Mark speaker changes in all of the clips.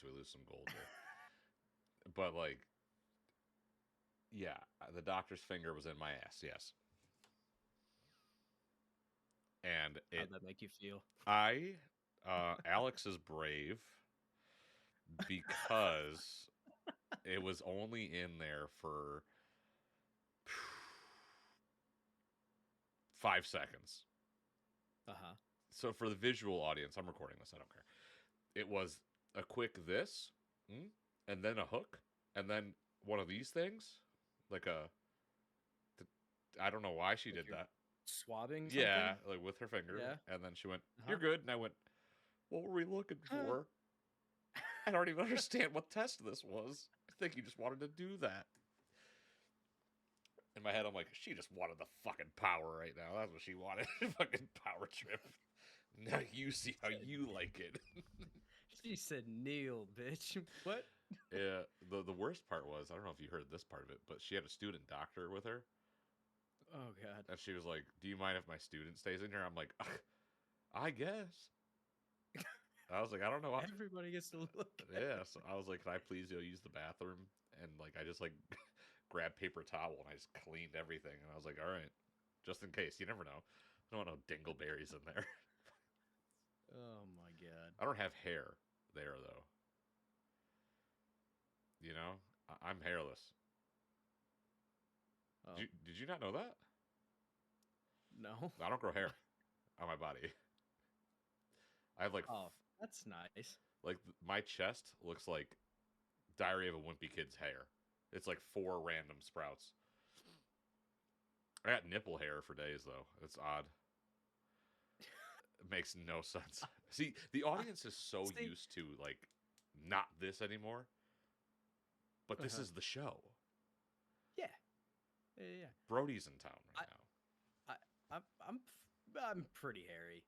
Speaker 1: we lose some gold there. But like, yeah, the doctor's finger was in my ass. Yes, and
Speaker 2: How'd that make you feel?
Speaker 1: Alex is brave because it was only in there for 5 seconds.
Speaker 2: Uh-huh.
Speaker 1: So for the visual audience, I'm recording this. I don't care. It was a quick this, and then a hook, and then one of these things, like a. I don't know why she
Speaker 2: Like
Speaker 1: did
Speaker 2: you're
Speaker 1: that.
Speaker 2: swabbing
Speaker 1: Yeah,
Speaker 2: something?
Speaker 1: like with her finger,
Speaker 2: Yeah.
Speaker 1: and then she went, "You're
Speaker 2: Uh-huh.
Speaker 1: good," and I went, "What were we looking for?" I don't even understand what test this was. I think you just wanted to do that. In my head, I'm like, she just wanted the fucking power right now. That's what she wanted. Fucking power trip. Now you see how you like it.
Speaker 2: She said kneel, bitch. What?
Speaker 1: Yeah. The worst part was, I don't know if you heard this part of it, but she had a student doctor with her,
Speaker 2: Oh god.
Speaker 1: and she was like, "Do you mind if my student stays in here?" I'm like, "I guess." I was like, "I don't know."
Speaker 2: Everybody gets to look at
Speaker 1: Yeah. So I was like, "Can I please go use the bathroom?" And like, I just like grabbed paper towel and I just cleaned everything. And I was like, "All right, just in case. You never know. I don't want no dingleberries in there."
Speaker 2: Oh my god.
Speaker 1: I don't have hair there though. You know, I'm hairless.
Speaker 2: Oh,
Speaker 1: Did you not know that?
Speaker 2: no.
Speaker 1: I don't grow hair on my body. I have
Speaker 2: Oh, that's nice.
Speaker 1: my chest looks like Diary of a Wimpy Kid's hair. It's like 4 random sprouts. I got nipple hair for days though. It's odd. It makes no sense. See, the
Speaker 2: I
Speaker 1: audience is so
Speaker 2: see.
Speaker 1: used to like not this anymore, but this
Speaker 2: Uh-huh.
Speaker 1: is the show.
Speaker 2: Yeah. Yeah, yeah.
Speaker 1: Brody's in town right
Speaker 2: I
Speaker 1: now.
Speaker 2: I I'm pretty hairy.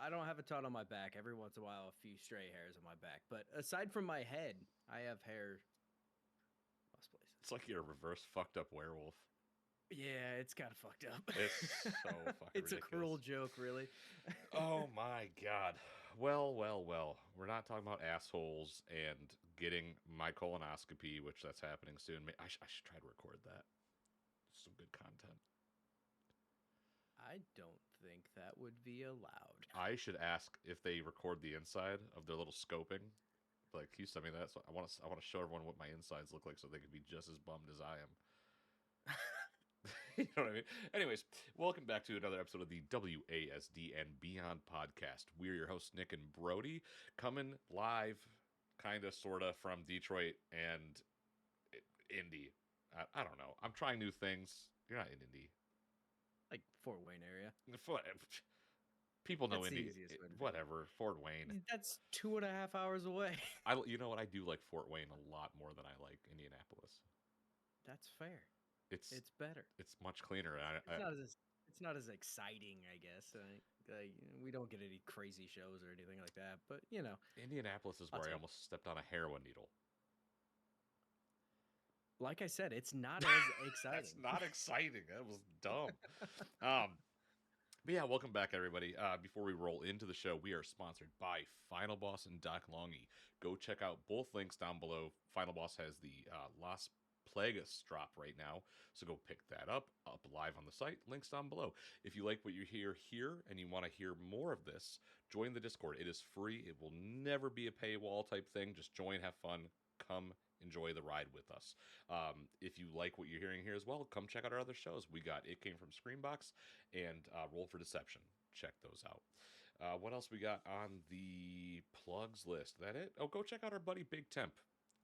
Speaker 2: I don't have a ton on my back. Every once in a while, a few stray hairs on my back. But aside from my head, I have hair most places.
Speaker 1: It's like you're a reverse fucked up werewolf.
Speaker 2: Yeah, it's kind of fucked up.
Speaker 1: It's so fucking
Speaker 2: It's a cruel
Speaker 1: ridiculous.
Speaker 2: joke, really.
Speaker 1: Oh my god. Well, well, well. We're not talking about assholes and getting my colonoscopy, which that's happening soon. I should try to record that. Some good content.
Speaker 2: I don't think that would be allowed.
Speaker 1: I should ask if they record the inside of their little scoping. Like, can you send me that? So I want to show everyone what my insides look like, so they can be just as bummed as I am. You know what I mean? Anyways, welcome back to another episode of the WASD and Beyond podcast. We're your hosts, Nick and Brody, coming live, kind of, sort of, from Detroit and Indy. I don't know. I'm trying new things. You're not in Indy.
Speaker 2: Like Fort Wayne area.
Speaker 1: People know
Speaker 2: That's the
Speaker 1: Indy.
Speaker 2: easiest way to be.
Speaker 1: Whatever. Fort Wayne.
Speaker 2: That's 2.5 hours away.
Speaker 1: You know what? I do like Fort Wayne a lot more than I like Indianapolis.
Speaker 2: That's fair.
Speaker 1: It's
Speaker 2: It's better.
Speaker 1: it's much cleaner.
Speaker 2: It's not as it's not as exciting, I guess. We don't get any crazy shows or anything like that, but
Speaker 1: Indianapolis is
Speaker 2: I'll
Speaker 1: where I
Speaker 2: take.
Speaker 1: almost stepped on a heroin needle.
Speaker 2: Like I said, it's not as
Speaker 1: That's
Speaker 2: exciting.
Speaker 1: not exciting. That was dumb. Um, but yeah, welcome back, everybody. Before we roll into the show, we are sponsored by Final Boss and Doc Longy. Go check out both links down below. Final Boss has the Las Plagas drop right now, so go pick that up live on the site. Links down below. If you like what you hear here and you want to hear more of this, join the Discord. It is free. It will never be a paywall type thing. Just join, have fun, come enjoy the ride with us. If you like what you're hearing here as well, come check out our other shows. We got It Came from SCREAMBOX and Roll for Deception. Check those out. What else we got on the plugs list? That it? Oh, go check out our buddy Big Temp.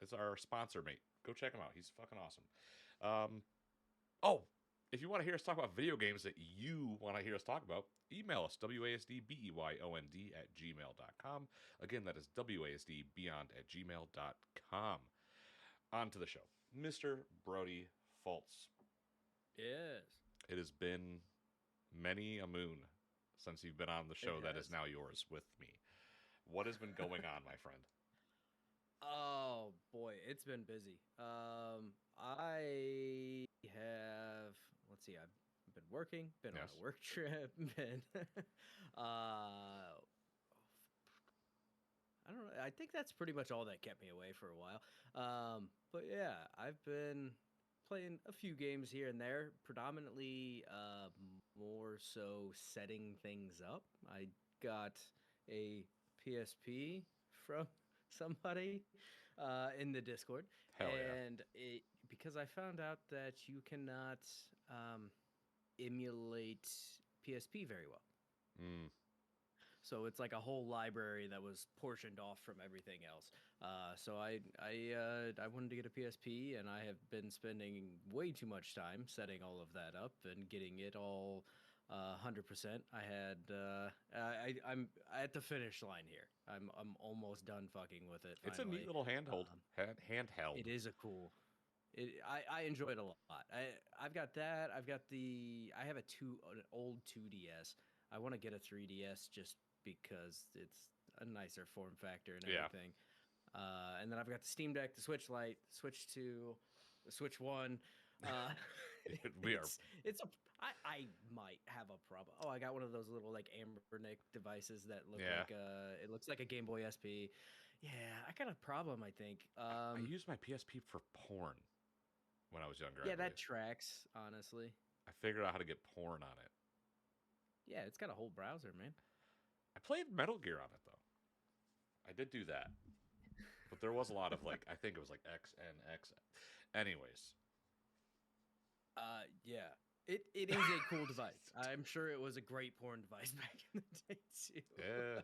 Speaker 1: It's our sponsor, mate. Go check him out. He's fucking awesome. Oh, if you want to hear us talk about video games that you want to hear us talk about, email us, wasdbeyond@gmail.com. Again, that is wasdbeyond@gmail.com. On to the show. Mr. Brody Fultz.
Speaker 2: Yes,
Speaker 1: It has been many a moon since you've been on the
Speaker 2: it
Speaker 1: show that is
Speaker 2: has.
Speaker 1: now yours with me. What has been going on, my friend?
Speaker 2: Oh boy, it's been busy. I have, let's see, I've been working, been on a
Speaker 1: Yes.
Speaker 2: work trip, been I don't know. I think that's pretty much all that kept me away for a while. But yeah, I've been playing a few games here and there, predominantly more so setting things up. I got a PSP from somebody in the Discord,
Speaker 1: Hell yeah.
Speaker 2: and it because I found out that you cannot um, emulate PSP very well.
Speaker 1: Mm.
Speaker 2: So it's like a whole library that was portioned off from everything else. So I wanted to get a PSP, and I have been spending way too much time setting all of that up and getting it all 100%. I'm at the finish line here. I'm almost done fucking with it.
Speaker 1: It's a neat
Speaker 2: Finally,
Speaker 1: little handheld.
Speaker 2: um,
Speaker 1: Handheld.
Speaker 2: it is a cool. I enjoy it a lot. I've got that. I have an old 2DS. I want to get a 3DS just because it's a nicer form factor and
Speaker 1: Yeah.
Speaker 2: everything. And then I've got the Steam Deck, the Switch Lite, Switch 2, the Switch 1. Uh,
Speaker 1: We are.
Speaker 2: it's a I might have a problem. Oh, I got one of those little like Ambernick devices that look
Speaker 1: Yeah.
Speaker 2: like it looks like a Game Boy SP. Yeah, I got a problem, I think.
Speaker 1: I used my PSP for porn when I was younger. I
Speaker 2: Yeah,
Speaker 1: believe.
Speaker 2: that tracks, honestly.
Speaker 1: I figured out how to get porn on it.
Speaker 2: Yeah, it's got a whole browser, man.
Speaker 1: I played Metal Gear on it though. I did do that, but there was a lot of like I think it was like XNX. Anyways,
Speaker 2: Yeah. It is a cool device. I'm sure it was a great porn device back in the day too.
Speaker 1: yeah,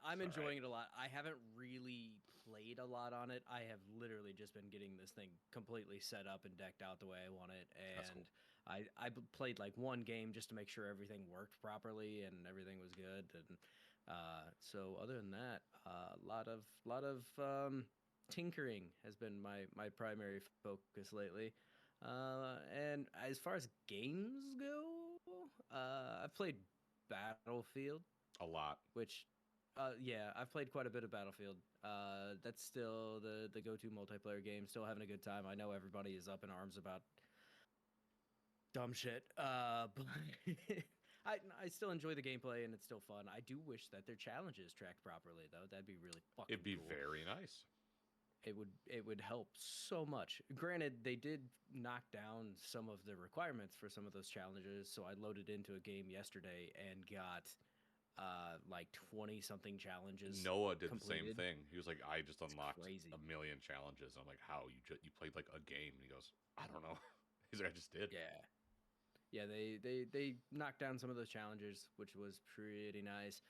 Speaker 2: I'm
Speaker 1: It's
Speaker 2: enjoying it a lot. I haven't really played a lot on it. I have literally just been getting this thing completely set up and decked out the way I want it.
Speaker 1: That's
Speaker 2: And
Speaker 1: cool.
Speaker 2: played like one game just to make sure everything worked properly and everything was good. And so other than that, a lot of tinkering has been my primary focus lately. And as far as games go, I've played Battlefield,
Speaker 1: A lot.
Speaker 2: which, yeah, I've played quite a bit of Battlefield. That's still the go-to multiplayer game. Still having a good time. I know everybody is up in arms about dumb shit, but I still enjoy the gameplay and it's still fun. I do wish that their challenges tracked properly though. That'd be really fucking
Speaker 1: It'd be
Speaker 2: cool.
Speaker 1: very nice.
Speaker 2: It would help so much. Granted, they did knock down some of the requirements for some of those challenges, so I loaded into a game yesterday and got like 20 something challenges
Speaker 1: Noah did the same
Speaker 2: completed.
Speaker 1: thing. He was like, I just
Speaker 2: It's
Speaker 1: unlocked
Speaker 2: crazy.
Speaker 1: a million challenges. I'm like, how you played like a game? And he goes, I don't know. He's like, I just did.
Speaker 2: Yeah. Yeah, they knocked down some of those challenges, which was pretty nice.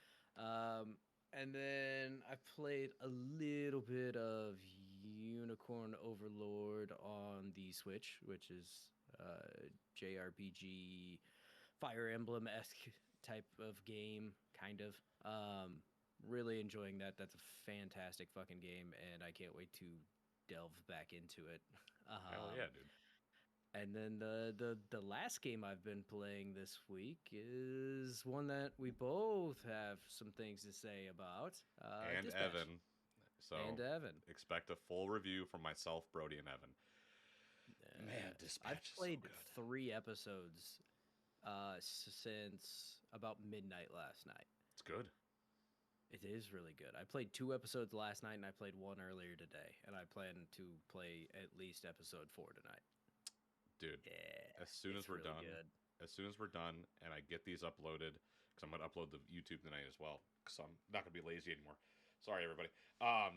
Speaker 2: And then I played a little bit of Unicorn Overlord on the Switch, which is JRPG, Fire Emblem esque type of game, kind of. Really enjoying that. That's a fantastic fucking game, and I can't wait to delve back into it.
Speaker 1: Hell yeah, dude.
Speaker 2: And then the last game I've been playing this week is one that we both have some things to say about.
Speaker 1: And
Speaker 2: Dispatch.
Speaker 1: Evan. So
Speaker 2: And Evan.
Speaker 1: expect a full review from myself, Brody, and Evan. Man,
Speaker 2: I've
Speaker 1: Dispatch is so
Speaker 2: played
Speaker 1: good.
Speaker 2: 3 episodes since about midnight last night.
Speaker 1: It's good.
Speaker 2: It is really good. I played 2 episodes last night, and I played 1 earlier today, and I plan to play at least episode 4 tonight.
Speaker 1: Dude,
Speaker 2: Yeah,
Speaker 1: as soon as we're
Speaker 2: really
Speaker 1: done,
Speaker 2: good.
Speaker 1: as soon as we're done, and I get these uploaded, because I'm gonna upload the YouTube tonight as well, because I'm not gonna be lazy anymore. Sorry, everybody. I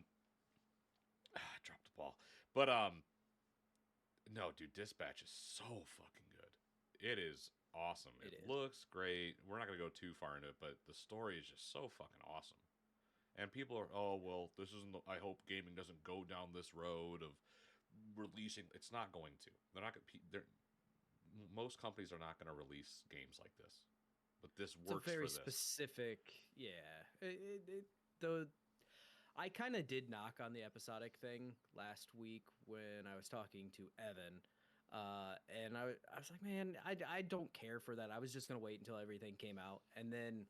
Speaker 1: dropped the ball, but no, dude, Dispatch is so fucking good. It is awesome.
Speaker 2: It
Speaker 1: It
Speaker 2: is.
Speaker 1: looks great. We're not gonna go too far into it, but the story is just so fucking awesome. And people are, oh well, this isn't. I hope gaming doesn't go down this road of releasing. It's not going to. They're not. They're most companies are not going to release games like this, but this
Speaker 2: It's a
Speaker 1: works
Speaker 2: very
Speaker 1: for this.
Speaker 2: specific, yeah. The I kind of did knock on the episodic thing last week when I was talking to Evan, and I was like, man, I don't care for that. I was just gonna wait until everything came out, and then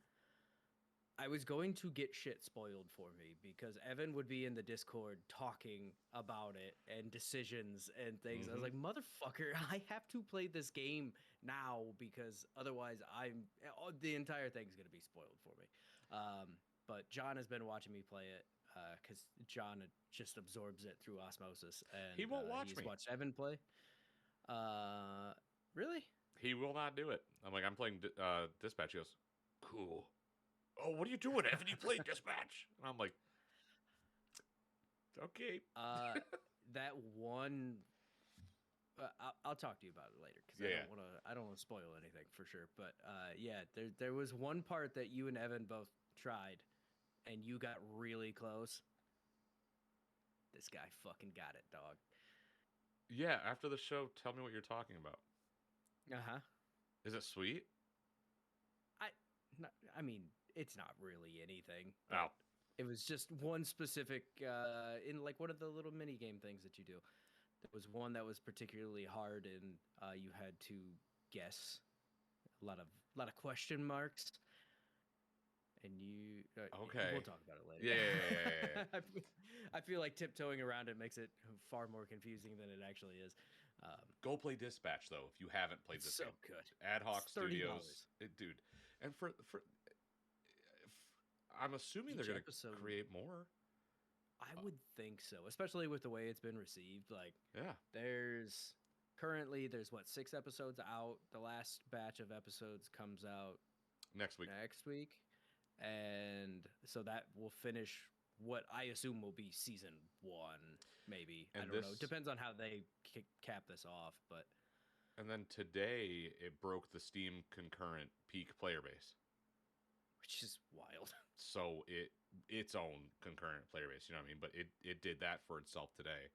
Speaker 2: I was going to get shit spoiled for me because Evan would be in the Discord talking about it and decisions and things. I was like, motherfucker, I have to play this game now because otherwise the entire thing's going to be spoiled for me. But John has been watching me play it. because John just absorbs it through osmosis,
Speaker 1: He
Speaker 2: and
Speaker 1: won't watch
Speaker 2: he's
Speaker 1: me.
Speaker 2: watched Evan play. Really?
Speaker 1: He will not do it. I'm like, I'm playing Dispatch. He goes, cool. Oh, what are you doing, Evan? You played Dispatch. And I'm like, okay.
Speaker 2: That one. I'll talk to you about it later because
Speaker 1: Yeah.
Speaker 2: I don't want to spoil anything for sure. But yeah, there was one part that you and Evan both tried, and you got really close. This guy fucking got it, dog.
Speaker 1: Yeah, after the show, tell me what you're talking about.
Speaker 2: Uh-huh.
Speaker 1: Is it sweet?
Speaker 2: I mean, it's not really anything.
Speaker 1: Oh.
Speaker 2: It was just one specific in like one of the little mini game things that you do. There was one that was particularly hard, and you had to guess a lot of question marks. And you
Speaker 1: Okay.
Speaker 2: we'll talk about it later.
Speaker 1: Yeah.
Speaker 2: I feel like tiptoeing around it makes it far more confusing than it actually is.
Speaker 1: Go play Dispatch though if you haven't played this
Speaker 2: so
Speaker 1: game.
Speaker 2: good.
Speaker 1: Ad Hoc
Speaker 2: It's $30.
Speaker 1: Studios, dude. And for I'm assuming they're going to create more.
Speaker 2: I would think so, especially with the way it's been received. Like,
Speaker 1: yeah,
Speaker 2: there's what, 6 episodes out. The last batch of episodes comes out
Speaker 1: next week.
Speaker 2: And so that will finish what I assume will be season 1, maybe.
Speaker 1: And
Speaker 2: I don't know. Depends on how they cap this off, but.
Speaker 1: And then today it broke the Steam concurrent peak player base,
Speaker 2: which is wild.
Speaker 1: So its own concurrent player base, you know what I mean? But it did that for itself today,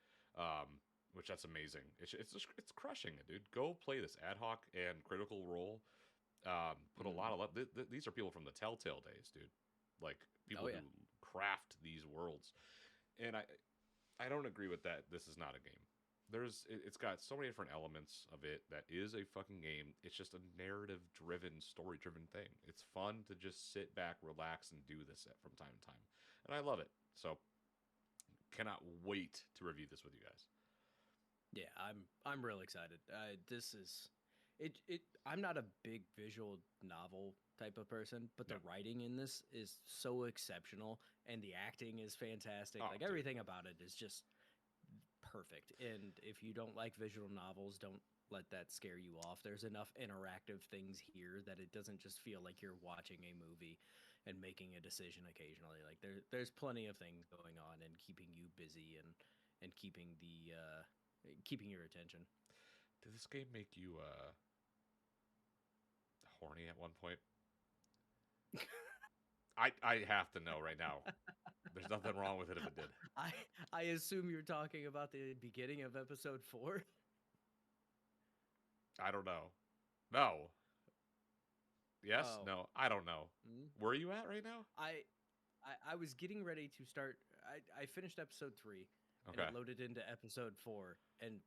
Speaker 1: which that's amazing. It's crushing it, dude. Go play this. Ad Hoc and Critical Role. Put a lot of love. These are people from the Telltale days, dude. Like people who craft these worlds. And I don't agree with that. This is not a game. It's got so many different elements of it that is a fucking game. It's just a narrative-driven, story-driven thing. It's fun to just sit back, relax, and do this from time to time, and I love it. So, cannot wait to review this with you guys.
Speaker 2: Yeah, I'm real excited. This is it. I'm not a big visual novel type of person, but the writing in this is so exceptional, and the acting is fantastic. Like everything about it is just perfect. And if you don't like visual novels, don't let that scare you off. There's enough interactive things here that it doesn't just feel like you're watching a movie and making a decision occasionally. Like there's plenty of things going on and keeping you busy and keeping keeping your attention.
Speaker 1: Did this game make you horny at one point? I have to know right now. There's nothing wrong with it if it did.
Speaker 2: I assume you're talking about the beginning of episode 4.
Speaker 1: I don't know. No. Yes? Oh. No. I don't know. Mm-hmm. Where are you at right now?
Speaker 2: I was getting ready to start. I finished episode 3.
Speaker 1: Okay.
Speaker 2: And it loaded into episode 4, and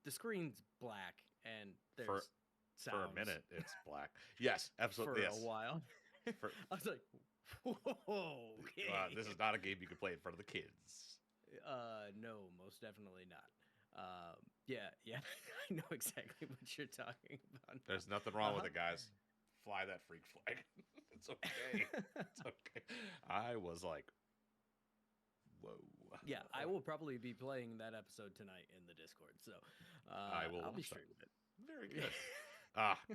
Speaker 2: the screen's black, and there's sounds.
Speaker 1: For a minute, it's black. Yes, absolutely.
Speaker 2: For a while. I was like, whoa, okay.
Speaker 1: This is not a game you can play in front of the kids.
Speaker 2: No, most definitely not. Yeah, I know exactly what you're talking about.
Speaker 1: There's nothing wrong with it, guys. Fly that freak flag. It's okay. It's okay. I was like, whoa.
Speaker 2: Yeah, I will probably be playing that episode tonight in the Discord, so I'll be streaming it.
Speaker 1: Very good.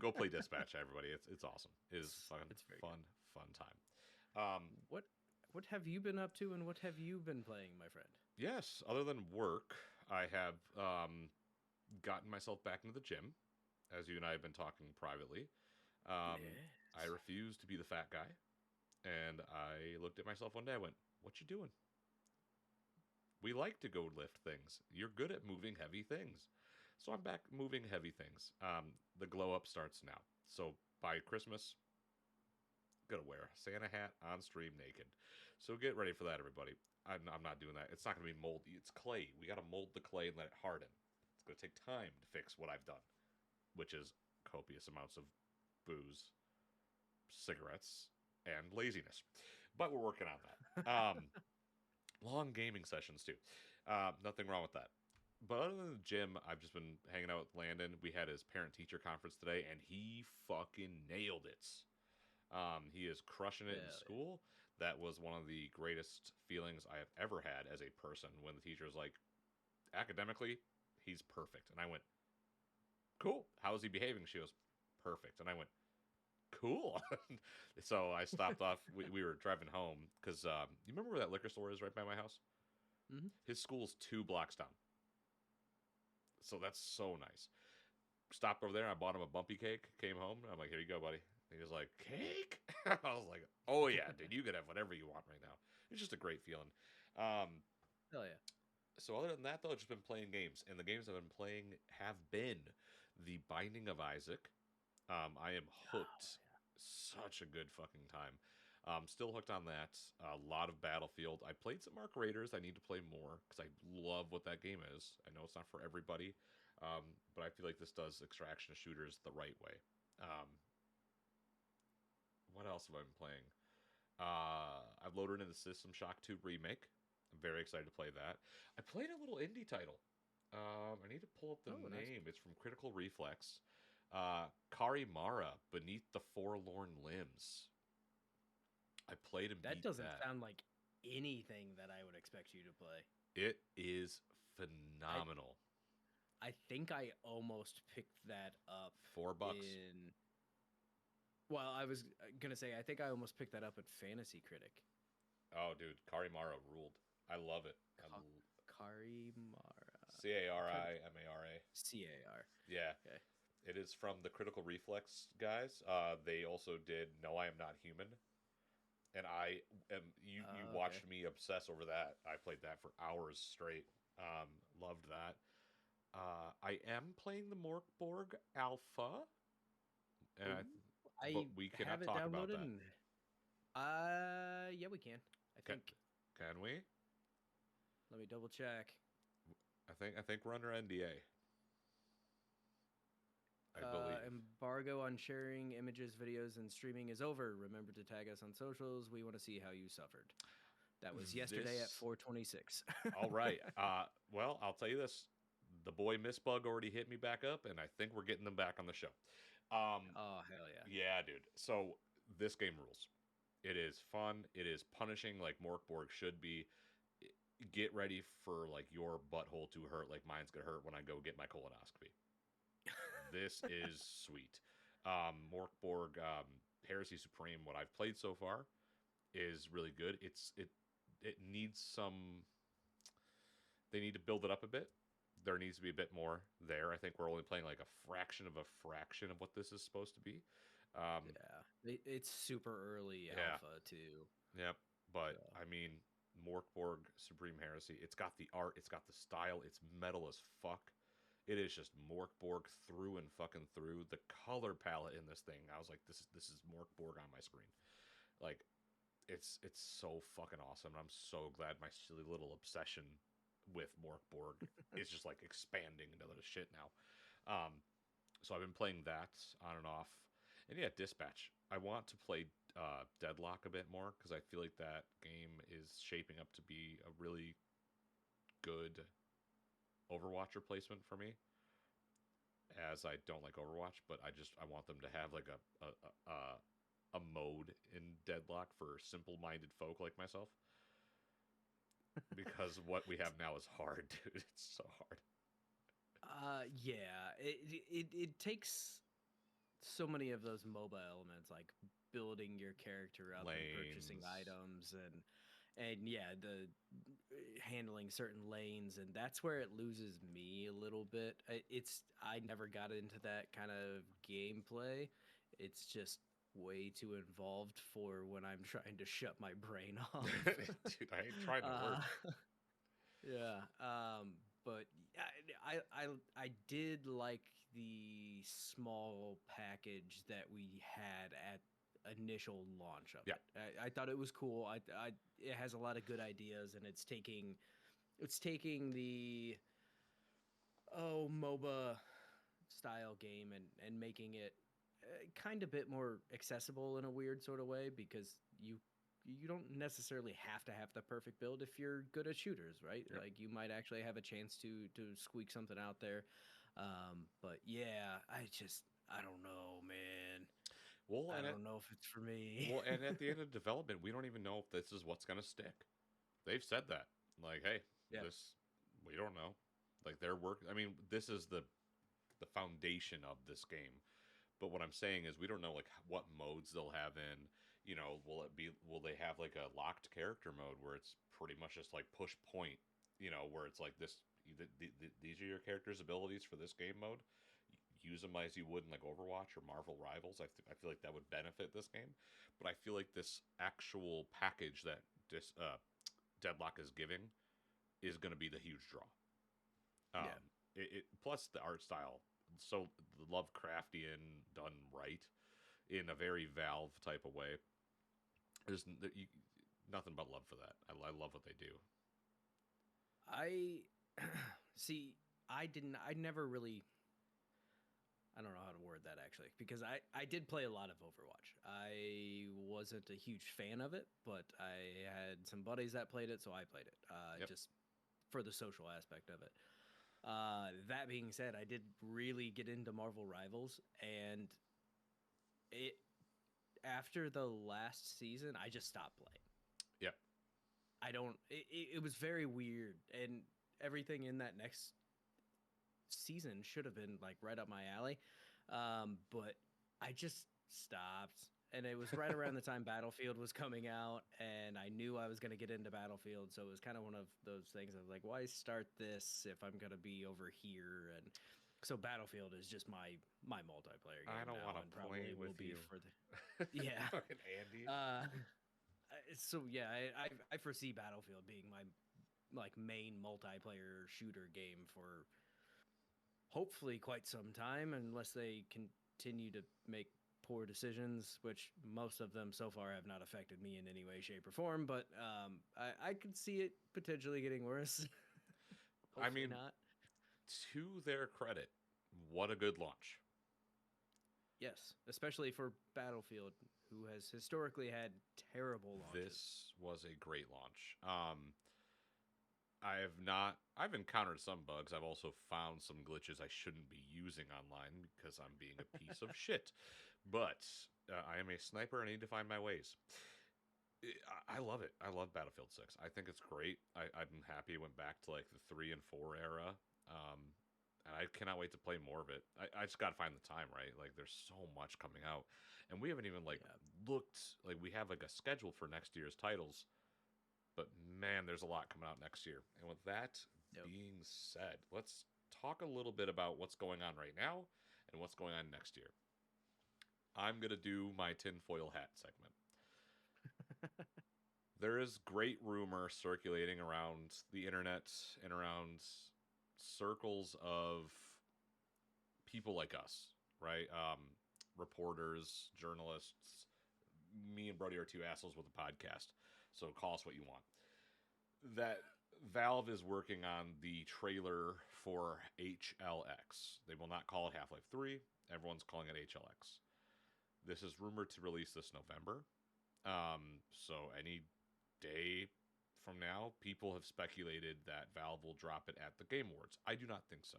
Speaker 1: Go play Dispatch, everybody. It's awesome. It is fun time.
Speaker 2: What have you been up to, and what have you been playing, my friend?
Speaker 1: Yes, other than work, I have gotten myself back into the gym, as you and I have been talking privately.
Speaker 2: Yes.
Speaker 1: I refuse to be the fat guy, and I looked at myself one day. I went, "What you doing? We like to go lift things. You're good at moving heavy things." So I'm back moving heavy things. The glow up starts now. So by Christmas, gonna wear a Santa hat on stream naked. So get ready for that, everybody. I'm not doing that. It's not gonna be moldy. It's clay. We gotta mold the clay and let it harden. It's gonna take time to fix what I've done, which is copious amounts of booze, cigarettes, and laziness. But we're working on that. Long gaming sessions too. Nothing wrong with that. But other than the gym, I've just been hanging out with Landon. We had his parent-teacher conference today, and he fucking nailed it. He is crushing it in school. That was one of the greatest feelings I have ever had as a person when the teacher was like, academically, he's perfect. And I went, cool. How is he behaving? She goes, perfect. And I went, cool. So I stopped off. We were driving home because you remember where that liquor store is right by my house?
Speaker 2: Mm-hmm.
Speaker 1: His school's 2 blocks down. So that's so nice. Stopped over there. I bought him a bumpy cake. Came home. I'm like, here you go, buddy. And he was like, cake? I was like, oh, yeah, dude, you could have whatever you want right now. It's just a great feeling. Um,
Speaker 2: Hell yeah.
Speaker 1: so other than that, though, I've just been playing games. And the games I've been playing have been The Binding of Isaac. I am hooked. Such a good fucking time. Still hooked on that. A lot of Battlefield. I played some Arc Raiders. I need to play more because I love what that game is. I know it's not for everybody, but I feel like this does extraction shooters the right way. Um, what else have I been playing? I've loaded in the System Shock 2 remake. I'm very excited to play that. I played a little indie title. I need to pull up the
Speaker 2: Oh, nice.
Speaker 1: name. It's from Critical Reflex. Karimara, Beneath the Forlorn Limbs. I played and
Speaker 2: That
Speaker 1: beat
Speaker 2: doesn't
Speaker 1: that.
Speaker 2: sound like anything that I would expect you to play.
Speaker 1: It is phenomenal.
Speaker 2: I think I almost picked that up
Speaker 1: $4.
Speaker 2: in. Well, I was gonna say I think I almost picked that up at Fantasy Critic.
Speaker 1: Oh, dude, Karimara ruled. I love it.
Speaker 2: Karimara.
Speaker 1: Carimara.
Speaker 2: CAR.
Speaker 1: Yeah.
Speaker 2: Okay.
Speaker 1: It is from the Critical Reflex guys. They also did No, I Am Not Human. And I am you watched me obsess over that. I played that for hours straight. Loved that. I am playing the Morkborg Alpha, and but
Speaker 2: I
Speaker 1: we cannot
Speaker 2: have it
Speaker 1: talk about
Speaker 2: downloaded.
Speaker 1: that.
Speaker 2: Yeah, we can. I think.
Speaker 1: Can we?
Speaker 2: Let me double check.
Speaker 1: I think we're under NDA. I believe.
Speaker 2: Embargo on sharing images, videos, and streaming is over. Remember to tag us on socials. We want to see how you suffered. That was yesterday at 4:26.
Speaker 1: All right. Well, I'll tell you this: the boy Miss Bug already hit me back up, and I think we're getting them back on the show.
Speaker 2: Oh hell yeah!
Speaker 1: Yeah, dude. So this game rules. It is fun. It is punishing like Morkborg should be. Get ready for like your butthole to hurt like mine's gonna hurt when I go get my colonoscopy. This is sweet. Morkborg Heresy Supreme, what I've played so far, is really good. It needs some. They need to build it up a bit. There needs to be a bit more there. I think we're only playing like a fraction of what this is supposed to be.
Speaker 2: Yeah, it's super early alpha too.
Speaker 1: Yep, but
Speaker 2: So.
Speaker 1: I mean, Morkborg Supreme Heresy. It's got the art. It's got the style. It's metal as fuck. It is just Morkborg through and fucking through. The color palette in this thing, I was like, this is Morkborg on my screen. Like, it's so fucking awesome. I'm so glad my silly little obsession with Morkborg is just like expanding into other shit now. So I've been playing that on and off, and yeah, Dispatch. I want to play Deadlock a bit more because I feel like that game is shaping up to be a really good Overwatch replacement for me. As I don't like Overwatch, but I want them to have like a mode in Deadlock for simple-minded folk like myself. Because what we have now is hard, dude. It's so hard.
Speaker 2: Yeah, it takes so many of those mobile elements, like building your character up and purchasing items, and yeah, the handling certain lanes, and that's where it loses me a little bit. I never got into that kind of gameplay. It's just way too involved for when I'm trying to shut my brain off.
Speaker 1: Dude, I ain't trying to work.
Speaker 2: Yeah. But I did like the small package that we had at initial launch of it. I thought it was cool. It has a lot of good ideas, and it's taking the MOBA style game and making it kind of bit more accessible in a weird sort of way, because you don't necessarily have to have the perfect build if you're good at shooters, right?
Speaker 1: Yep.
Speaker 2: Like, you might actually have a chance to squeak something out there. But yeah, I don't know, man.
Speaker 1: Well,
Speaker 2: I
Speaker 1: and
Speaker 2: don't know if it's for me.
Speaker 1: at the end of development, we don't even know if this is what's going to stick. They've said that. Like, hey,
Speaker 2: Yeah,
Speaker 1: this we don't know. Like their work. I mean, this is the foundation of this game. But what I'm saying is, we don't know like what modes they'll have in. You know, will they have like a locked character mode where it's pretty much just like push point? You know, where it's like this. These are your character's abilities for this game mode. Use them as you would in like Overwatch or Marvel Rivals. I feel like that would benefit this game. But I feel like this actual package that this Deadlock is giving is going to be the huge draw.
Speaker 2: yeah,
Speaker 1: Plus the art style, so Lovecraftian, done right in a very Valve type of way. There's nothing but love for that. I love what they do.
Speaker 2: I see. I never really. I don't know how to word that actually, because I did play a lot of Overwatch. I wasn't a huge fan of it, but I had some buddies that played it, so I played it
Speaker 1: Yep.
Speaker 2: just for the social aspect of it. That being said, I did really get into Marvel Rivals, and it after the last season, I just stopped playing.
Speaker 1: Yep.
Speaker 2: I don't. It was very weird, and everything in that next season should have been like right up my alley, but I just stopped. And it was right around the time Battlefield was coming out, and I knew I was going to get into Battlefield, so it was kind of one of those things of like, why start this if I'm going to be over here? And so Battlefield is just my multiplayer
Speaker 1: I
Speaker 2: game
Speaker 1: don't want
Speaker 2: now,
Speaker 1: to
Speaker 2: and
Speaker 1: play
Speaker 2: probably will
Speaker 1: with
Speaker 2: be
Speaker 1: you.
Speaker 2: for the yeah.
Speaker 1: Fucking Andy.
Speaker 2: So yeah, I foresee Battlefield being my like main multiplayer shooter game for hopefully quite some time, unless they continue to make poor decisions, which most of them so far have not affected me in any way, shape, or form. But I could see it potentially getting worse.
Speaker 1: I
Speaker 2: Hopefully
Speaker 1: mean,
Speaker 2: not.
Speaker 1: to their credit, what a good launch.
Speaker 2: Yes, especially for Battlefield, who has historically had terrible launches.
Speaker 1: This was a great launch. I've encountered some bugs. I've also found some glitches I shouldn't be using online because I'm being a piece of shit. But I am a sniper and I need to find my ways. I love it. I love Battlefield 6. I think it's great. I'm happy it went back to like the 3 and 4 era. Um, and I cannot wait to play more of it. I just got to find the time, right? Like, there's so much coming out. And we haven't even, like,
Speaker 2: Yeah.
Speaker 1: looked. Like, we have, like, a schedule for next year's titles. But, man, there's a lot coming out next year. And with that
Speaker 2: Yep.
Speaker 1: being said, let's talk a little bit about what's going on right now and what's going on next year. I'm going to do my tinfoil hat segment. There is great rumor circulating around the internet and around circles of people like us, right? Reporters, journalists. Me and Brody are two assholes with a podcast, so call us what you want. That Valve is working on the trailer for HLX. They will not call it Half Life 3. Everyone's calling it HLX. This is rumored to release this November. So any day from now, people have speculated that Valve will drop it at the Game Awards. I do not think so.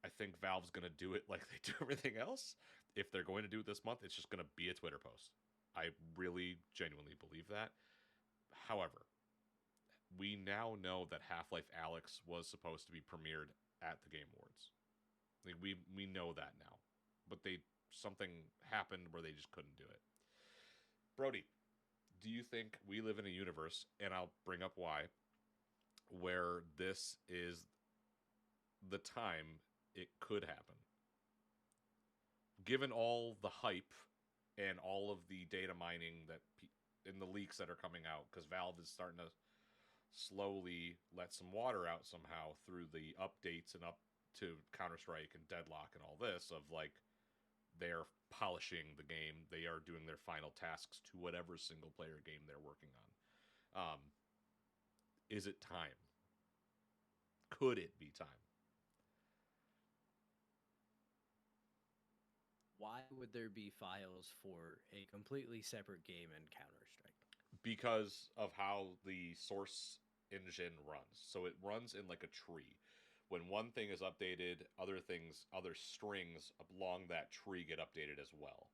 Speaker 1: I think Valve's going to do it like they do everything else. If they're going to do it this month, it's just going to be a Twitter post. I really genuinely believe that. However, we now know that Half-Life Alyx was supposed to be premiered at the Game Awards. Like we know that now. But something happened where they just couldn't do it. Brody, do you think we live in a universe, and I'll bring up why, where this is the time it could happen? Given all the hype and all of the data mining in the leaks that are coming out, because Valve is starting to slowly let some water out somehow through the updates and up to Counter-Strike and Deadlock and all this, of like they're polishing the game. They are doing their final tasks to whatever single player game they're working on. Is it time? Could it be time?
Speaker 2: Why would there be files for a completely separate game in Counter Strike?
Speaker 1: Because of how the source engine runs. So it runs in like a tree. When one thing is updated, other strings along that tree get updated as well.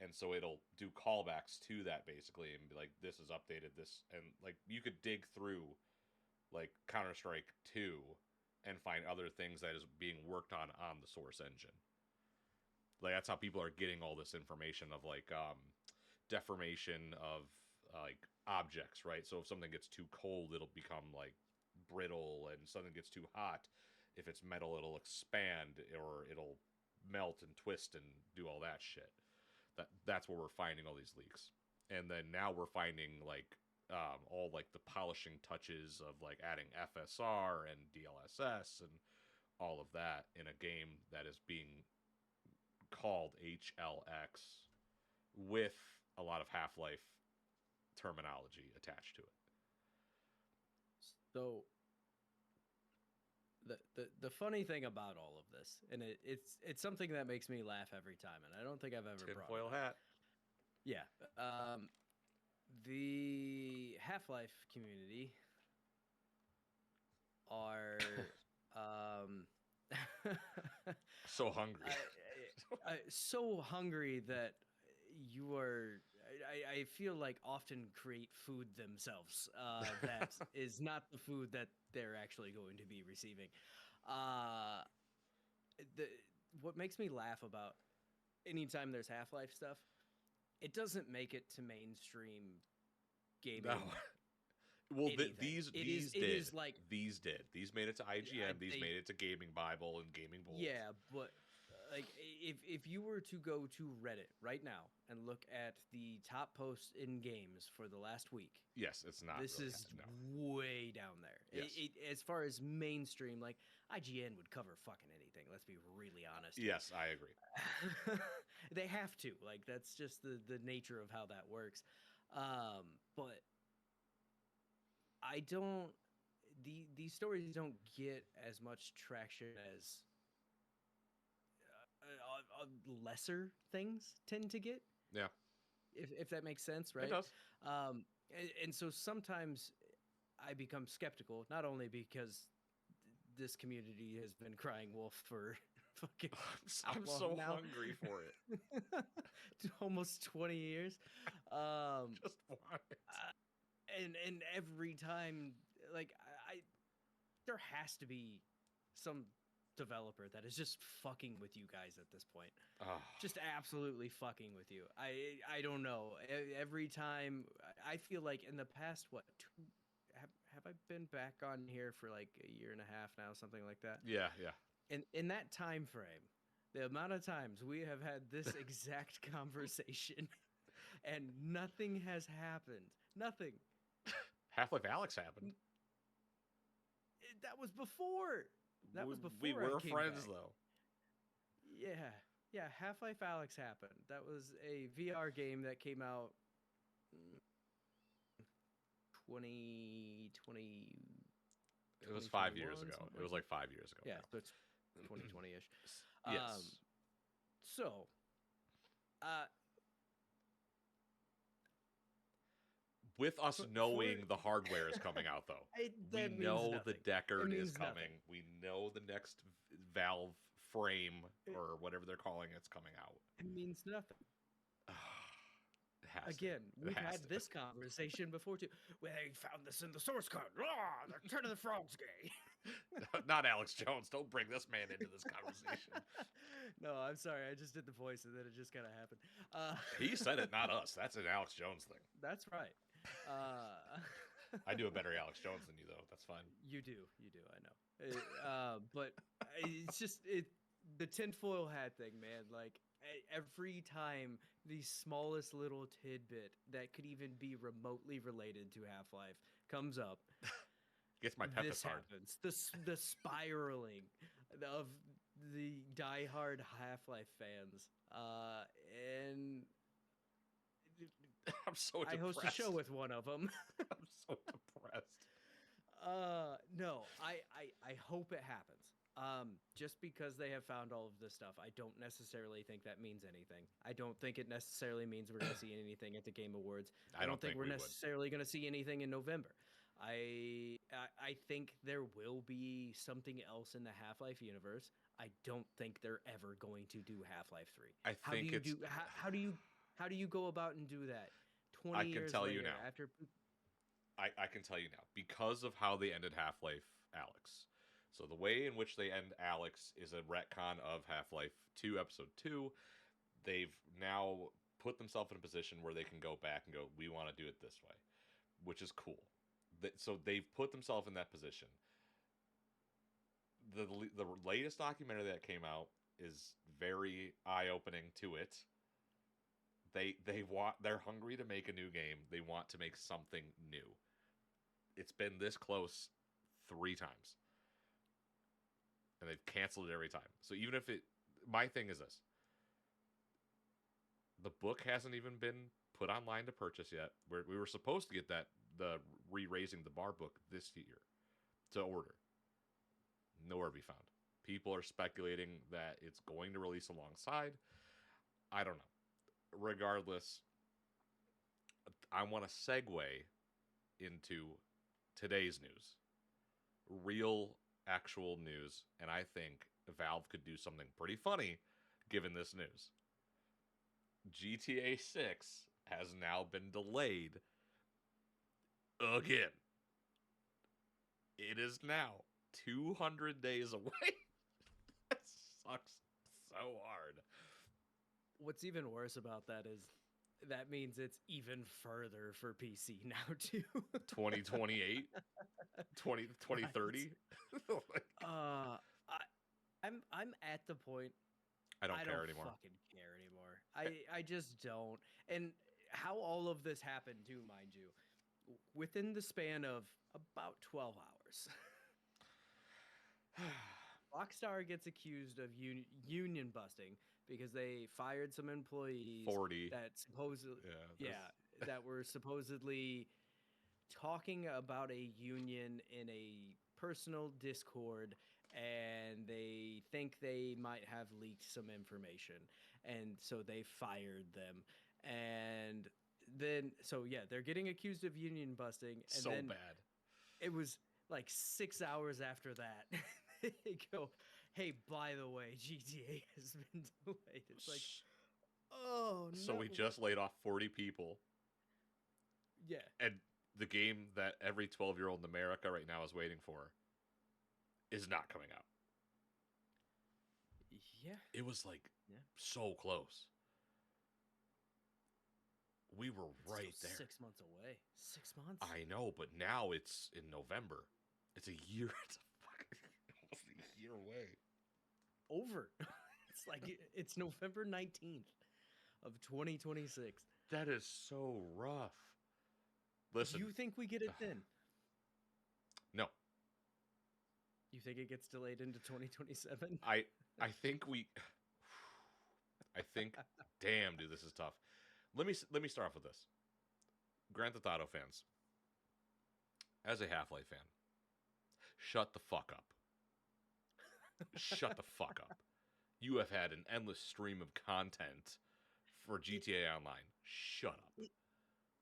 Speaker 1: and so it'll do callbacks to that basically, and be like, this is updated, this, and like you could dig through like Counter-Strike 2 and find other things that is being worked on the source engine. Like that's how people are getting all this information of like deformation of like objects, right? So if something gets too cold, it'll become like brittle, and something gets too hot, if it's metal, it'll expand or it'll melt and twist and do all that shit. That's where we're finding all these leaks. And then now we're finding like all like the polishing touches of like adding FSR and DLSS and all of that in a game that is being called HLX with a lot of Half-Life terminology attached to it.
Speaker 2: So the funny thing about all of this, and it's something that makes me laugh every time, and I don't think I've ever brought
Speaker 1: Tinfoil
Speaker 2: it up.
Speaker 1: hat.
Speaker 2: Yeah. The Half-Life community are
Speaker 1: So hungry.
Speaker 2: so hungry that you are. I feel like often create food themselves that is not the food that they're actually going to be receiving. What makes me laugh about anytime there's Half-Life stuff, it doesn't make it to mainstream gaming.
Speaker 1: No. Well,
Speaker 2: anything.
Speaker 1: these
Speaker 2: It
Speaker 1: did.
Speaker 2: is like
Speaker 1: These did. These made it to IGN. These
Speaker 2: they-
Speaker 1: made it to Gaming Bible and Gaming Bullets.
Speaker 2: yeah, but like if you were to go to Reddit right now and look at the top posts in games for the last week,
Speaker 1: Yes, it's not.
Speaker 2: this
Speaker 1: really
Speaker 2: is
Speaker 1: no.
Speaker 2: way down there.
Speaker 1: Yes.
Speaker 2: As far as mainstream, like IGN would cover fucking anything. Let's be really honest.
Speaker 1: Yes, I agree.
Speaker 2: They have to. Like that's just the nature of how that works. But I don't. These stories don't get as much traction as lesser things tend to get.
Speaker 1: Yeah.
Speaker 2: If that makes sense, right?
Speaker 1: It does.
Speaker 2: And so sometimes I become skeptical, not only because this community has been crying wolf for fucking
Speaker 1: I'm
Speaker 2: how
Speaker 1: so
Speaker 2: long now?
Speaker 1: hungry for it.
Speaker 2: Almost 20 years.
Speaker 1: Just want it.
Speaker 2: And every time, like I there has to be some developer that is just fucking with you guys at this point. Just absolutely fucking with you. I don't know. Every time I feel like in the past, what, have I been back on here for like a year and a half now, something like that?
Speaker 1: Yeah.
Speaker 2: And in that time frame, the amount of times we have had this exact conversation and nothing has happened. Nothing.
Speaker 1: Half-Life Alyx happened.
Speaker 2: That was before. That was before
Speaker 1: we
Speaker 2: I
Speaker 1: were
Speaker 2: came
Speaker 1: friends
Speaker 2: back.
Speaker 1: though.
Speaker 2: Yeah. Half-Life Alyx happened. That was a VR game that came out 2020.
Speaker 1: It was 5 years
Speaker 2: 2021,
Speaker 1: ago.
Speaker 2: something
Speaker 1: It was like 5 years ago.
Speaker 2: Yeah,
Speaker 1: now.
Speaker 2: so it's 2020-ish.
Speaker 1: Yes.
Speaker 2: So,
Speaker 1: With us knowing the hardware is coming out, though, we know the Deckard is coming.
Speaker 2: Nothing.
Speaker 1: We know the next Valve frame or whatever they're calling it's coming out.
Speaker 2: It means nothing.
Speaker 1: It has to.
Speaker 2: Again,
Speaker 1: It
Speaker 2: we've
Speaker 1: has
Speaker 2: had
Speaker 1: to.
Speaker 2: this conversation before too. Well, they found this in the source code. They're turning the frogs gay.
Speaker 1: Not Alex Jones. Don't bring this man into this conversation.
Speaker 2: No, I'm sorry. I just did the voice and then it just kind of happened.
Speaker 1: He said it, not us. That's an Alex Jones thing.
Speaker 2: That's right.
Speaker 1: I do a better Alex Jones than you, though. That's fine.
Speaker 2: You do. I know. But it's just the tinfoil hat thing, man. Like every time the smallest little tidbit that could even be remotely related to Half-Life comes up,
Speaker 1: Gets my pep
Speaker 2: this
Speaker 1: hard.
Speaker 2: happens. The spiraling of the diehard Half-Life fans, and
Speaker 1: I'm so depressed.
Speaker 2: I host a show with one of them.
Speaker 1: I'm so depressed.
Speaker 2: No, I hope it happens. Just because they have found all of this stuff, I don't necessarily think that means anything. I don't think it necessarily means we're going to see anything at the Game Awards. I don't think we're necessarily going to see anything in November. I think there will be something else in the Half-Life universe. I don't think they're ever going to do Half-Life 3.
Speaker 1: I think
Speaker 2: How do you go about and do that? 20
Speaker 1: I can
Speaker 2: years
Speaker 1: tell you
Speaker 2: later,
Speaker 1: now.
Speaker 2: after
Speaker 1: I can tell you now because of how they ended Half-Life Alex. So the way in which they end Alex is a retcon of Half-Life 2 episode 2. They've now put themselves in a position where they can go back and go, we want to do it this way, which is cool. So they've put themselves in that position. The latest documentary that came out is very eye-opening to it. They're hungry to make a new game. They want to make something new. It's been this close 3 times. And they've canceled it every time. So even if my thing is this. The book hasn't even been put online to purchase yet. We were supposed to get the Re-Raising the Bar book this year to order. Nowhere to be found. People are speculating that it's going to release alongside. I don't know. Regardless, I want to segue into today's news. Real, actual news. And I think Valve could do something pretty funny given this news. GTA 6 has now been delayed again. It is now 200 days away. That sucks so hard.
Speaker 2: What's even worse about that is that means it's even further for PC now too.
Speaker 1: 2028? 2030?
Speaker 2: I'm at the point
Speaker 1: I don't care anymore.
Speaker 2: Fucking care anymore. I just don't. And how all of this happened too, mind you, within the span of about 12 hours. Rockstar gets accused of union busting because they fired some employees
Speaker 1: 40
Speaker 2: that supposedly that were supposedly talking about a union in a personal Discord, and they think they might have leaked some information, and so they fired them. And then they're getting accused of union busting, and
Speaker 1: so
Speaker 2: then
Speaker 1: bad.
Speaker 2: It was like 6 hours after that. They go, hey, by the way, GTA has been delayed. It's like, oh, no.
Speaker 1: So we just laid off 40 people.
Speaker 2: Yeah.
Speaker 1: And the game that every 12-year-old in America right now is waiting for is not coming out.
Speaker 2: Yeah.
Speaker 1: It was so close. We were right there.
Speaker 2: 6 months away. 6 months?
Speaker 1: I know, but now it's in November. It's a year. It's almost a year away.
Speaker 2: Over. It's like it's November 19th of 2026.
Speaker 1: That is so rough. Listen.
Speaker 2: Do you think we get it then?
Speaker 1: No.
Speaker 2: You think it gets delayed into 2027?
Speaker 1: I think damn, dude, this is tough. Let me start off with this. Grand Theft Auto fans, as a Half-Life fan, shut the fuck up. Shut the fuck up. You have had an endless stream of content for GTA Online. Shut up.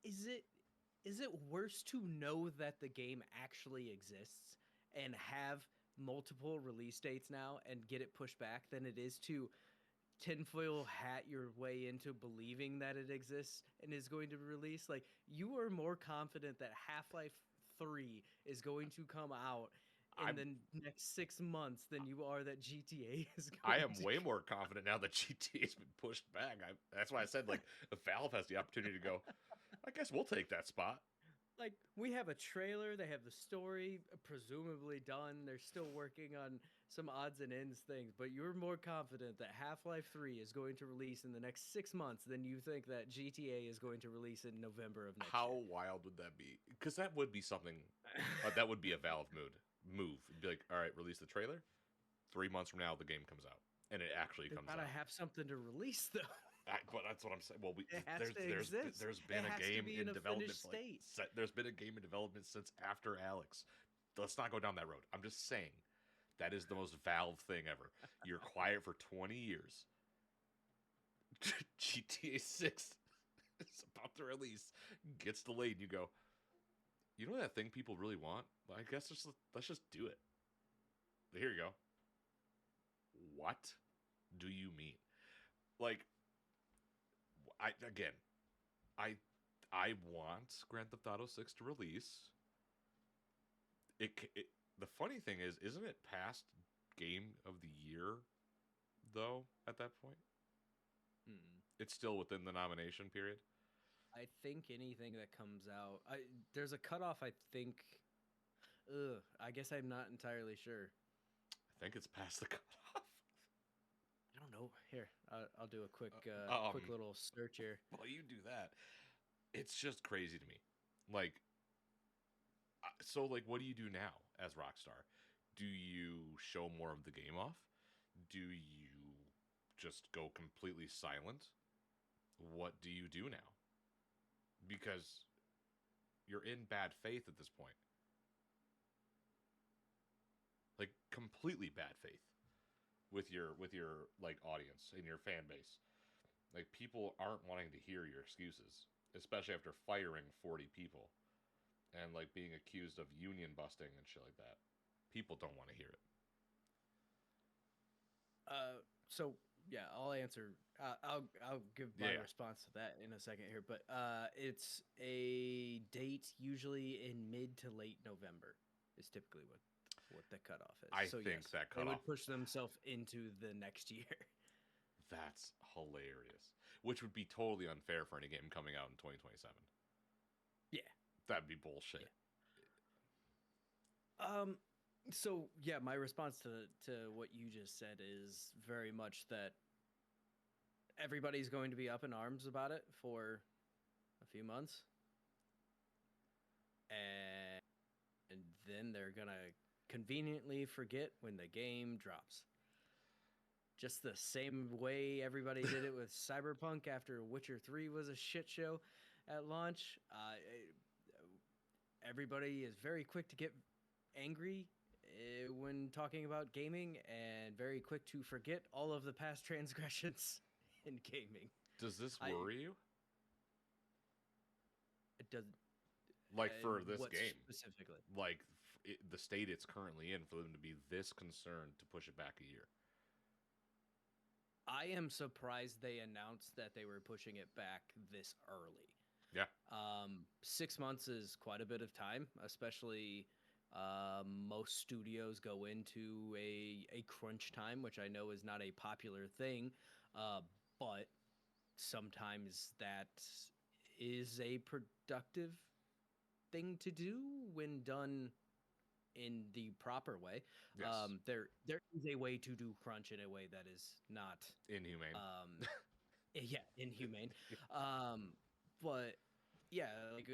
Speaker 2: Is it worse to know that the game actually exists and have multiple release dates now and get it pushed back than it is to tinfoil hat your way into believing that it exists and is going to release? Like, you are more confident that Half-Life 3 is going to come out in the next 6 months than you are that GTA is going
Speaker 1: I am way more confident now that GTA has been pushed back. That's why I said, if Valve has the opportunity to go, I guess we'll take that spot.
Speaker 2: Like, we have a trailer, they have the story presumably done, they're still working on some odds and ends things, but you're more confident that Half-Life 3 is going to release in the next 6 months than you think that GTA is going to release in November of next year.
Speaker 1: How wild would that be? Because that would be something, that would be a Valve move. It'd be like, all right, release the trailer, 3 months from now the game comes out, and it actually comes out.
Speaker 2: They gotta have something to release, though.
Speaker 1: But that's what I'm saying. Well, there's been
Speaker 2: a
Speaker 1: game in development.
Speaker 2: State.
Speaker 1: There's been a game in development since after Alex. Let's not go down that road. I'm just saying that is the most Valve thing ever. You're quiet for 20 years. GTA 6 is about to release, gets delayed, and you go, you know that thing people really want? Well, I guess let's just do it. Here you go. What do you mean? Like, again, I I want Grand Theft Auto 6 to release. It the funny thing is, isn't it past game of the year though at that point?
Speaker 2: Mm.
Speaker 1: It's still within the nomination period.
Speaker 2: I think anything that comes out, there's a cutoff. I think. I guess I'm not entirely sure.
Speaker 1: I think it's past the cutoff.
Speaker 2: I don't know. Here, I'll do a quick,
Speaker 1: Um,
Speaker 2: quick little search here.
Speaker 1: While you do that, it's just crazy to me. Like, so like, what do you do now as Rockstar? Do you show more of the game off? Do you just go completely silent? What do you do now? Because you're in bad faith at this point. Like completely bad faith with your like audience and your fan base. Like people aren't wanting to hear your excuses, especially after firing 40 people and like being accused of union busting and shit like that. People don't want to hear it.
Speaker 2: So yeah, I'll answer. I'll give my
Speaker 1: Yeah.
Speaker 2: response to that in a second here. But it's a date usually in mid to late November is typically what the cutoff is.
Speaker 1: I
Speaker 2: So
Speaker 1: think
Speaker 2: yes,
Speaker 1: that
Speaker 2: they
Speaker 1: cutoff.
Speaker 2: would push themselves into the next year.
Speaker 1: That's hilarious. Which would be totally unfair for any game coming out in 2027.
Speaker 2: Yeah.
Speaker 1: That'd be bullshit.
Speaker 2: Yeah. So yeah, my response to what you just said is very much that everybody's going to be up in arms about it for a few months, and then they're gonna conveniently forget when the game drops. Just the same way everybody did it with Cyberpunk after Witcher 3 was a shit show at launch. Everybody is very quick to get angry when talking about gaming and very quick to forget all of the past transgressions in gaming.
Speaker 1: Does this worry you?
Speaker 2: It doesn't.
Speaker 1: Like for this
Speaker 2: what
Speaker 1: game,
Speaker 2: specifically?
Speaker 1: like the state it's currently in, for them to be this concerned to push it back a year.
Speaker 2: I am surprised they announced that they were pushing it back this early.
Speaker 1: Yeah.
Speaker 2: 6 months is quite a bit of time, especially most studios go into a crunch time, which I know is not a popular thing, but sometimes that is a productive thing to do when done in the proper way.
Speaker 1: Yes.
Speaker 2: There is a way to do crunch in a way that is not
Speaker 1: Inhumane.
Speaker 2: yeah, inhumane. But yeah, like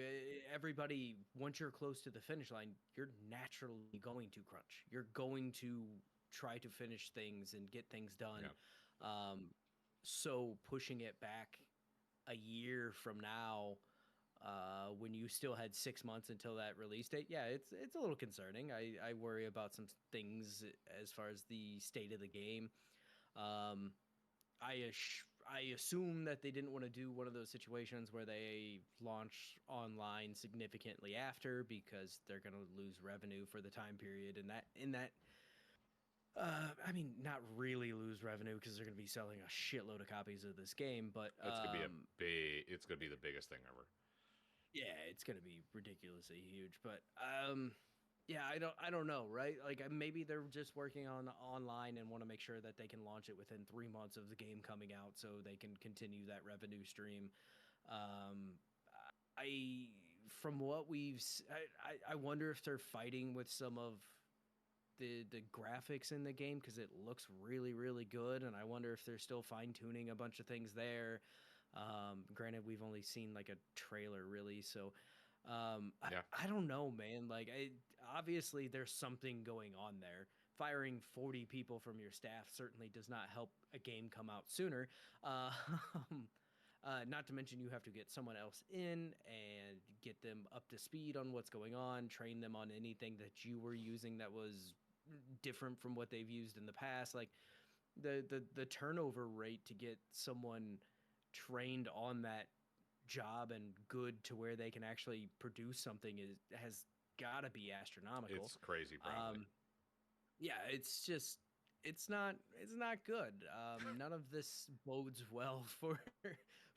Speaker 2: everybody, once you're close to the finish line, you're naturally going to crunch. You're going to try to finish things and get things done.
Speaker 1: Yeah.
Speaker 2: So pushing it back a year from now, when you still had 6 months until that release date, yeah, it's a little concerning. I worry about some things as far as the state of the game. I assume that they didn't want to do one of those situations where they launch online significantly after, because they're going to lose revenue for the time period, and I mean, not really lose revenue because they're going to be selling a shitload of copies of this game, but
Speaker 1: it's gonna be the biggest thing ever.
Speaker 2: yeah, it's going to be ridiculously huge. But yeah, I don't know, right? Like maybe they're just working on online and want to make sure that they can launch it within 3 months of the game coming out, so they can continue that revenue stream. I from what I wonder if they're fighting with some of the graphics in the game, because it looks really good, and I wonder if they're still fine tuning a bunch of things there. Granted, we've only seen like a trailer really, so
Speaker 1: Yeah.
Speaker 2: I don't know, man. Like, obviously there's something going on there. Firing 40 people from your staff certainly does not help a game come out sooner. Not to mention you have to get someone else in and get them up to speed on what's going on, train them on anything that you were using that was different from what they've used in the past. Like the turnover rate to get someone trained on that job and good to where they can actually produce something has got to be astronomical.
Speaker 1: It's crazy, probably.
Speaker 2: Yeah, it's not good. None of this bodes well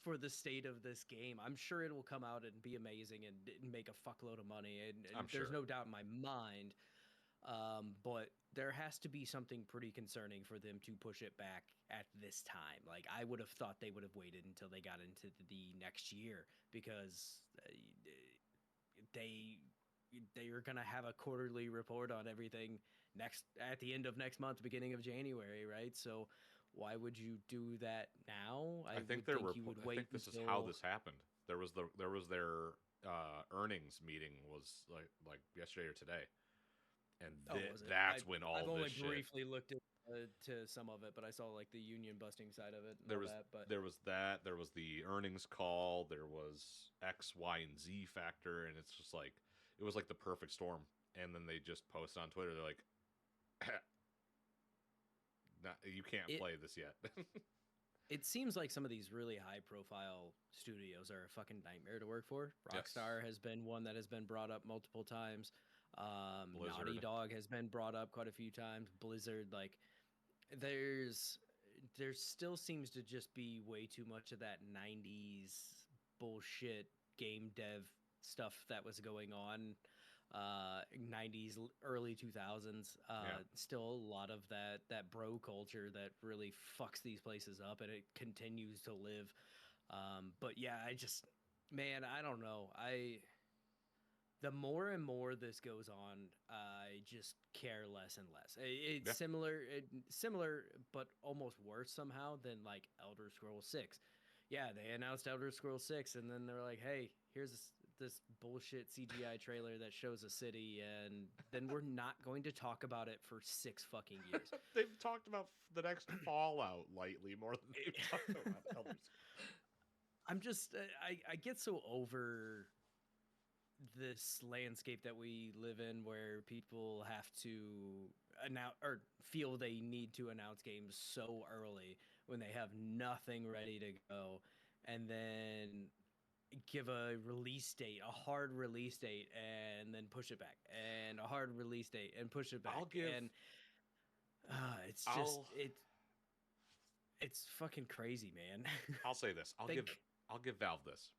Speaker 2: for the state of this game. I'm sure it will come out and be amazing and make a fuckload of money, and
Speaker 1: I'm
Speaker 2: there's
Speaker 1: sure.
Speaker 2: no doubt in my mind. But there has to be something pretty concerning for them to push it back at this time. Like, I would have thought they would have waited until they got into the next year, because they they are gonna have a quarterly report on everything next at the end of next month, beginning of January, right? So why would you do that now? I would think you would
Speaker 1: I
Speaker 2: wait
Speaker 1: think this is how
Speaker 2: until.
Speaker 1: this happened. There was their earnings meeting was like yesterday or today, and
Speaker 2: Oh, was it?
Speaker 1: that's when
Speaker 2: I've
Speaker 1: all
Speaker 2: only
Speaker 1: this shit.
Speaker 2: briefly looked at to some of it, but I saw like the union busting side of it and
Speaker 1: There
Speaker 2: all
Speaker 1: was
Speaker 2: that. But
Speaker 1: there was that. There was the earnings call. There was X, Y, and Z factor, and it's just like it was like the perfect storm. And then they just post on Twitter. They're like, "You can't
Speaker 2: it
Speaker 1: play this yet."
Speaker 2: it seems like some of these really high profile studios are a fucking nightmare to work for.
Speaker 1: Yes.
Speaker 2: Rockstar has been one that has been brought up multiple times. Naughty
Speaker 1: Blizzard.
Speaker 2: Dog has been brought up quite a few times. Blizzard, like, there's there still seems to just be way too much of that 90s bullshit game dev stuff that was going on, 90s early 2000s.
Speaker 1: Yeah.
Speaker 2: Still a lot of that bro culture that really fucks these places up, and it continues to live. But yeah, I just, man, I don't know. The more and more this goes on, I just care less and less. It's
Speaker 1: Yeah.
Speaker 2: similar, but almost worse somehow than like Elder Scrolls 6. Yeah, they announced Elder Scrolls 6, and then they're like, "Hey, here's this bullshit CGI trailer that shows a city," and then we're not going to talk about it for 6 fucking years.
Speaker 1: They've talked about the next Fallout lightly more than they've talked about Elder
Speaker 2: I'm just, I get so over this landscape that we live in, where people have to announce or feel they need to announce games so early when they have nothing ready to go, and then give a release date, a hard release date, and then push it back, and a hard release date and push it
Speaker 1: I'll
Speaker 2: back.
Speaker 1: give.
Speaker 2: And it's just
Speaker 1: I'll.
Speaker 2: it's fucking crazy, man.
Speaker 1: I'll say this.
Speaker 2: Think.
Speaker 1: I'll give Valve this.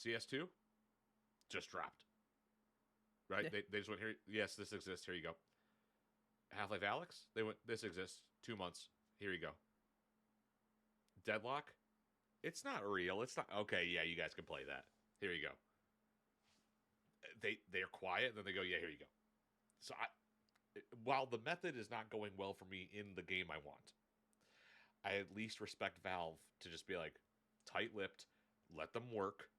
Speaker 1: CS2 just dropped. Right?
Speaker 2: Yeah.
Speaker 1: They just went here. Yes, this exists. Here you go. Half-Life Alyx. They went. This exists. 2 months. Here you go. Deadlock. It's not real. It's not okay. Yeah, you guys can play that. Here you go. They're quiet. Then they go. Yeah, here you go. So while the method is not going well for me in the game I want, I at least respect Valve to just be like tight-lipped, let them work,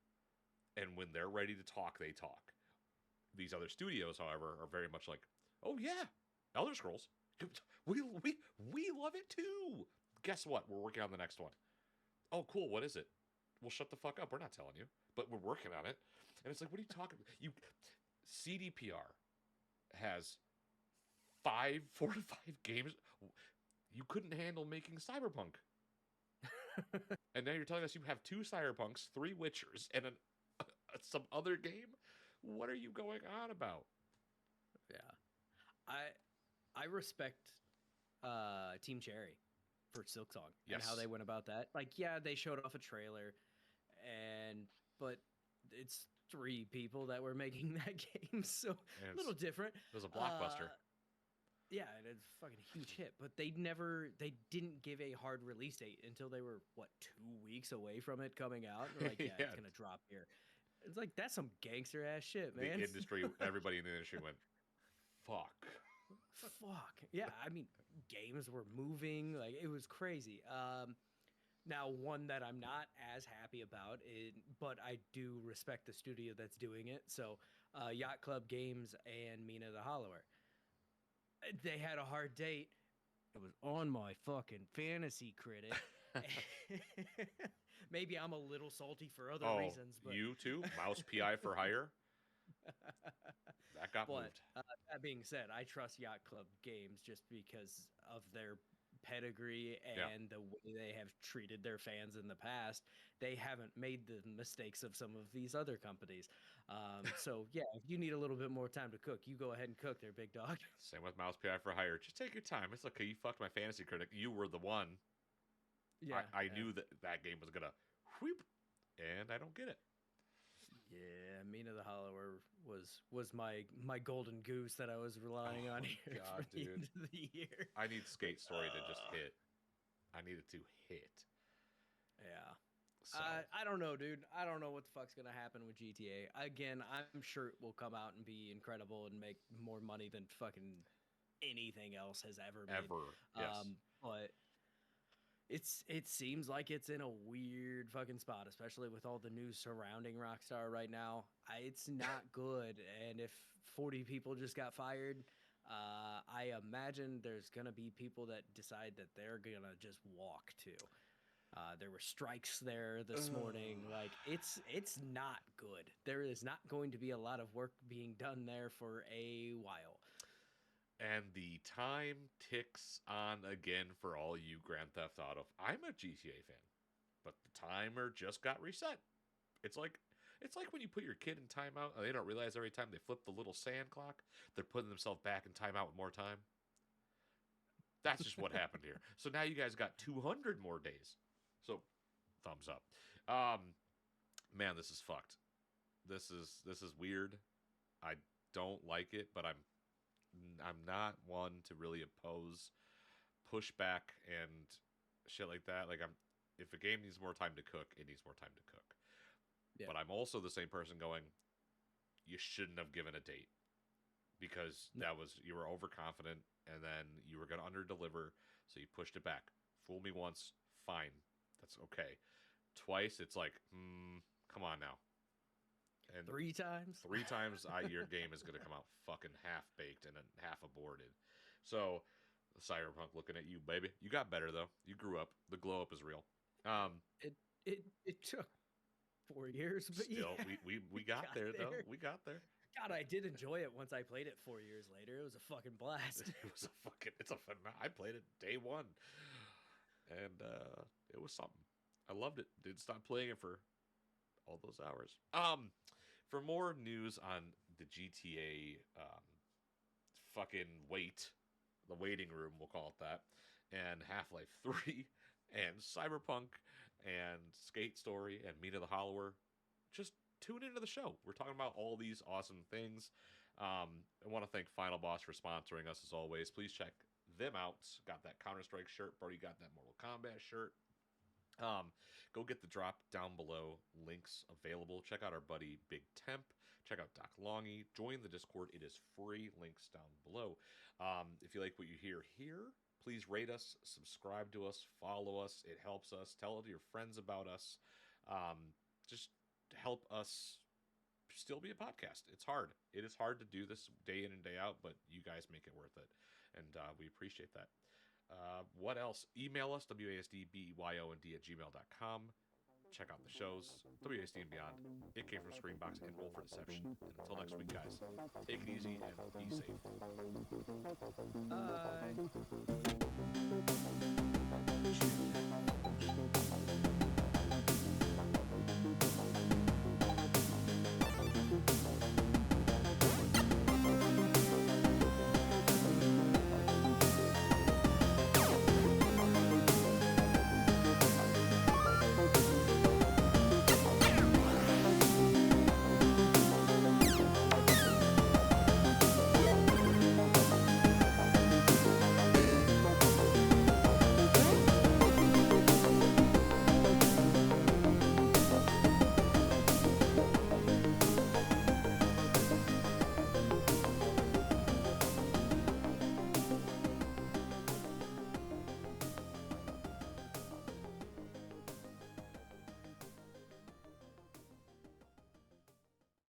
Speaker 1: and when they're ready to talk, they talk. These other studios, however, are very much like, oh yeah, Elder Scrolls, we love it too. Guess what? We're working on the next one. Oh, cool. What is it? Well, shut the fuck up. We're not telling you, but we're working on it. And it's like, what are you talking about? CDPR has 4 to 5 games. You couldn't handle making Cyberpunk. And now you're telling us you have 2 Cyberpunks, 3 Witchers, and some other game? What are you going on about?
Speaker 2: Yeah, I respect Team Cherry for Silksong and how
Speaker 1: Yes.
Speaker 2: they went about that. Like, yeah, they showed off a trailer, but it's 3 people that were making that game, so
Speaker 1: And
Speaker 2: a little different.
Speaker 1: it was a blockbuster.
Speaker 2: Yeah, and it's a fucking huge hit, but they didn't give a hard release date until they were, what, 2 weeks away from it coming out. And they're like, yeah,
Speaker 1: Yeah.
Speaker 2: it's gonna drop here. It's like, that's some gangster ass shit,
Speaker 1: The
Speaker 2: man.
Speaker 1: industry, everybody in the industry went, fuck.
Speaker 2: Fuck. Yeah, I mean, games were moving, like, it was crazy. Now, one that I'm not as happy about, but I do respect the studio that's doing it. So, Yacht Club Games and Mina the Hollower. They had a hard date. It was on my fucking fantasy critic. Maybe I'm a little salty for other reasons, but
Speaker 1: you too? Mouse PI for hire? That got
Speaker 2: but
Speaker 1: moved.
Speaker 2: that being said, I trust Yacht Club Games just because of their pedigree and the way they have treated their fans in the past. They haven't made the mistakes of some of these other companies. So yeah, if you need a little bit more time to cook, you go ahead and cook there, big dog.
Speaker 1: Same with Mouse PI for hire. Just take your time. It's okay. You fucked my fantasy critic. You were the one.
Speaker 2: Yeah,
Speaker 1: I
Speaker 2: yeah.
Speaker 1: knew that that game was gonna whoop, and I don't get it.
Speaker 2: Yeah, Mina the Hollower was my golden goose that I was relying
Speaker 1: Oh
Speaker 2: on
Speaker 1: my
Speaker 2: here for
Speaker 1: god,
Speaker 2: the
Speaker 1: dude!
Speaker 2: end of the year.
Speaker 1: I need Skate Story to just
Speaker 2: Uh,
Speaker 1: hit. I need it to hit.
Speaker 2: yeah.
Speaker 1: So
Speaker 2: I don't know, dude. I don't know what the fuck's gonna happen with GTA. Again, I'm sure it will come out and be incredible and make more money than fucking anything else has ever made.
Speaker 1: ever, yes.
Speaker 2: But it seems like it's in a weird fucking spot, especially with all the news surrounding Rockstar right now. It's not good, and if 40 people just got fired, I imagine there's gonna be people that decide that they're gonna just walk too. There were strikes there this morning.
Speaker 1: Ugh.
Speaker 2: Like it's not good. There is not going to be a lot of work being done there for a while.
Speaker 1: And the time ticks on again for all you Grand Theft Auto. I'm a GTA fan, but the timer just got reset. It's like it's like when you put your kid in timeout and they don't realize every time they flip the little sand clock, they're putting themselves back in timeout with more time. That's just what happened here. So now you guys got 200 more days. So thumbs up. Um, man, this is fucked. This is weird. I don't like it, but I'm not one to really oppose pushback and shit like that. Like I'm if a game needs more time to cook, it needs more time to cook.
Speaker 2: Yeah.
Speaker 1: But I'm also the same person going, you shouldn't have given a date because
Speaker 2: No.
Speaker 1: that was you were overconfident and then you were going to underdeliver, so you pushed it back. Fool me once, fine, that's okay. Twice, it's like, come on now. And
Speaker 2: 3 times.
Speaker 1: 3 times, your game is going to come out fucking half baked and then half aborted. So, Cyberpunk looking at you, baby. You got better though. You grew up. The glow up is real.
Speaker 2: It it took 4 years, but
Speaker 1: Still,
Speaker 2: yeah,
Speaker 1: we got there though. We got there.
Speaker 2: God, I did enjoy it once I played it 4 years later. It was a fucking blast.
Speaker 1: It was a fucking. It's a fun. I played it day one, and it was something. I loved it. Didn't stop playing it for all those hours. For more news on the GTA, fucking the waiting room, we'll call it that, and Half Life 3, and Cyberpunk, and Skate Story, and Meet of the Hollower, just tune into the show. We're talking about all these awesome things. I want to thank Final Boss for sponsoring us as always. Please check them out. Got that Counter-Strike shirt. Brody got that Mortal Kombat shirt. Go get the drop down below. Links available. Check out our buddy Big Temp. Check out Doc Longy. Join the Discord. It is free. Links down below. If you like what you hear here, please rate us, subscribe to us, follow us. It helps us. Tell your friends about us. Just help us still be a podcast. It's hard. It is hard to do this day in and day out, but you guys make it worth it. And we appreciate that. What else? Email us, wasdbeyond@gmail.com. Check out the shows, WASD and Beyond. It came from SCREAMBOX and Roll for Deception. And until next week, guys, take it easy and be safe.
Speaker 2: Bye.